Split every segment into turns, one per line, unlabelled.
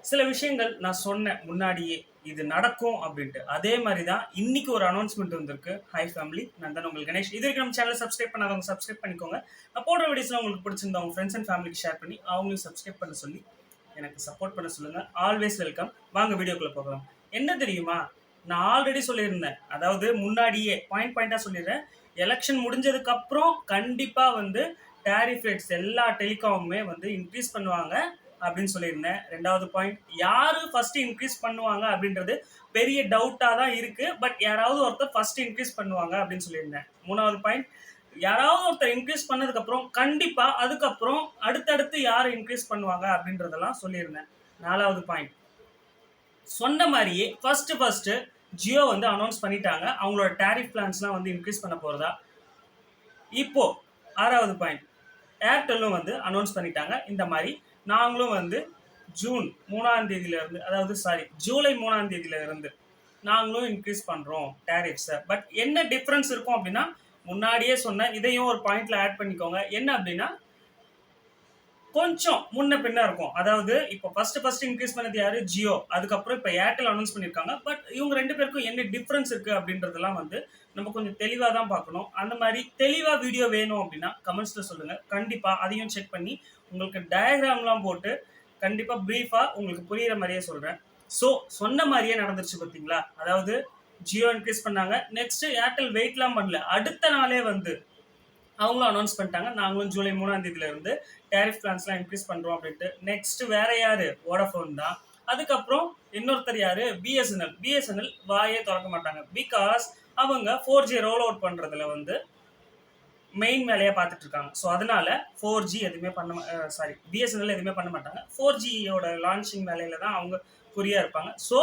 சில விஷயங்கள் நான் சொன்னேன் முன்னாடியே, இது நடக்கும் அப்படின்ட்டு. அதே மாரி தான் இன்னைக்கு ஒரு அனௌன்ஸ்மென்ட் வந்திருக்கு. Hi family. நான் தான் உங்கள் கணேஷ். இதுவரைக்கும் நம்ம சேனல சப்ஸ்கிரைப் பண்ணாதவங்க சப்ஸ்கிரைப் பண்ணிக்கோங்க. நான் போடுற வீடியோஸ்லாம் உங்களுக்கு பிடிச்சிருந்தா உங்க ஃப்ரெண்ட்ஸ் அண்ட் ஃபேமிலிக்கு ஷேர் பண்ணி, அவங்களையும் சப்ஸ்கிரைப் பண்ண சொல்லி, எனக்கு சப்போர்ட் பண்ண சொல்லுங்க. Always welcome. வாங்க வீடியோக்குள்ள போகலாம். என்ன தெரியுமா? நான் ஆல்ரெடி சொல்லியிருந்தேன். அதாவது முன்னாடியே பாயிண்டா சொல்லிடுறேன். எலக்ஷன் முடிஞ்சதுக்கு அப்புறம் கண்டிப்பா வந்து டாரிஃப் ரேட்ஸ் எல்லா டெலிகாமுமே வந்து இன்க்ரீஸ் பண்ணுவாங்க அப்படின்னு சொல்லியிருந்தேன். 2வது பாயிண்ட், யாரு ஃபர்ஸ்ட் இன்க்ரீஸ் பண்ணுவாங்க அப்படின்றது பெரிய டவுட்டா தான் இருக்கு. பட் யாராவது ஒருத்தர் ஃபர்ஸ்ட் இன்க்ரீஸ் பண்ணுவாங்க அப்படின்னு சொல்லியிருந்தேன். 3வது பாயிண்ட், யாராவது ஒருத்தர் இன்க்ரீஸ் பண்ணதுக்கு அப்புறம் கண்டிப்பா அதுக்கப்புறம் அடுத்தடுத்து யார் இன்க்ரீஸ் பண்ணுவாங்க அப்படின்றதெல்லாம் சொல்லியிருந்தேன். 4வது பாயிண்ட், சொன்ன மாதிரியே ஃபர்ஸ்ட் ஜியோ வந்து அனௌன்ஸ் பண்ணிட்டாங்க. அவங்களோட டாரிஃப் பிளான்ஸ்லாம் வந்து இன்க்ரீஸ் பண்ண போறதா. இப்போ 6வது பாயிண்ட், ஏர்டெல்லும் வந்து அனௌன்ஸ் பண்ணிட்டாங்க. இந்த மாதிரி நாங்களும் வந்து ஜூன் 3ஆம் தேதியில இருந்து, அதாவது ஜூலை 3ஆம் தேதியில இருந்து நாங்களும் இன்க்ரீஸ் பண்றோம் டாரிஃப்ஸை. பட் என்ன டிஃபரன்ஸ் இருக்கும் அப்படின்னா, முன்னாடியே சொன்ன இதையும் ஒரு பாயிண்ட்ல ஆட் பண்ணிக்கோங்க. என்ன அப்படின்னா, கொஞ்சம் முன்ன பின்ன இருக்கும். அதாவது இப்போ ஃபர்ஸ்ட் இன்க்ரீஸ் பண்ணது யாரு? ஜியோ. அதுக்கப்புறம் இப்போ ஏர்டெல் அனௌன்ஸ் பண்ணியிருக்காங்க. பட் இவங்க 2 பேருக்கும் என்ன டிஃபரன்ஸ் இருக்கு அப்படின்றதெல்லாம் வந்து நம்ம கொஞ்சம் தெளிவாக தான் பார்க்கணும். அந்த மாதிரி தெளிவாக வீடியோ வேணும் அப்படின்னா கமெண்ட்ஸ்ல சொல்லுங்க. கண்டிப்பா அதையும் செக் பண்ணி உங்களுக்கு டயக்ராம்லாம் போட்டு கண்டிப்பா பிரீஃபா உங்களுக்கு புரியுற மாதிரியே சொல்றேன். ஸோ சொன்ன மாதிரியே நடந்துருச்சு பார்த்தீங்களா? அதாவது ஜியோ இன்க்ரீஸ் பண்ணாங்க. நெக்ஸ்ட் ஏர்டெல் வெயிட்லாம் பண்ணல. அடுத்த நாளே வந்து அவங்களும் அனௌன்ஸ் பண்ணிட்டாங்க. நாங்களும் ஜூலை 3ஆம் தேதியில இருந்து டாரிஃப் பிளான்ஸ்லாம் இன்க்ரீஸ் பண்றோம் அப்படின்ட்டு. நெக்ஸ்ட் வேற யாரு? வோடாஃபோன் தான். அதுக்கப்புறம் இன்னொருத்தர் யாரு? பிஎஸ்என்எல். பிஎஸ்என்எல் வாயே திறக்க மாட்டாங்க. பிகாஸ் அவங்க 4G ரோல் அவுட் பண்றதுல வந்து மெயின் வேலையை பார்த்துட்டு இருக்காங்க. ஸோ அதனால 4G எதுவுமே பிஎஸ்என்எல் எதுவுமே பண்ண மாட்டாங்க. 4Gயோட லான்ச்சிங் வேலையில தான் அவங்க குறியா இருப்பாங்க. ஸோ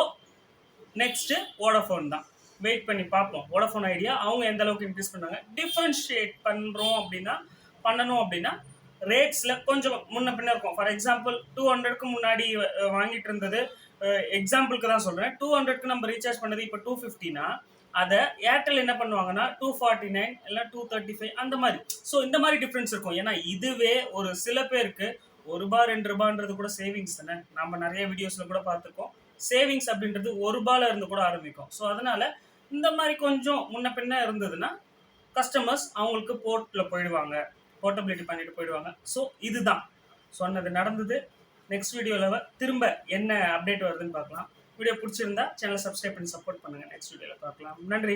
நெக்ஸ்ட் வோடாஃபோன் தான். வெயிட் பண்ணி பார்ப்போம். வோடாஃபோன் ஐடியா அவங்க எந்த அளவுக்கு இன்க்ரீஸ் பண்ணாங்க. டிஃபரன்ஷியேட் பண்ணுறோம் அப்படின்னா பண்ணணும் அப்படின்னா ரேட்ஸில் கொஞ்சம் முன்ன பின்ன இருக்கும். ஃபார் எக்ஸாம்பிள் 200க்கு முன்னாடி வாங்கிட்டு இருந்தது, எக்ஸாம்பிளுக்கு தான் சொல்கிறேன். 200க்கு நம்ம ரீசார்ஜ் பண்ணது இப்போ 250னா அதை ஏர்டெல் என்ன பண்ணுவாங்கன்னா 249 இல்லை 235 அந்த மாதிரி. ஸோ இந்த மாதிரி டிஃப்ரென்ஸ் இருக்கும். ஏன்னா இதுவே ஒரு சில பேருக்கு ₹1 ₹2 கூட சேவிங்ஸ் தானே. நம்ம நிறைய வீடியோஸில் கூட பார்த்துருக்கோம். சேவிங்ஸ் அப்படின்றது ₹1 இருந்து கூட ஆரம்பிக்கும். ஸோ அதனால இந்த மாதிரி கொஞ்சம் முன்ன பின்ன இருந்ததுன்னா கஸ்டமர்ஸ் அவங்களுக்கு போர்ட்டில் போயிடுவாங்க, போர்ட்டபிலிட்டி பண்ணிட்டு போயிடுவாங்க. ஸோ இதுதான் சொன்னது நடந்தது. நெக்ஸ்ட் வீடியோவில் திரும்ப என்ன அப்டேட் வருதுன்னு பார்க்கலாம். வீடியோ பிடிச்சிருந்தா சேனலை சப்ஸ்கிரைப் பண்ணி சப்போர்ட் பண்ணுங்கள். நெக்ஸ்ட் வீடியோவில் பார்க்கலாம். நன்றி.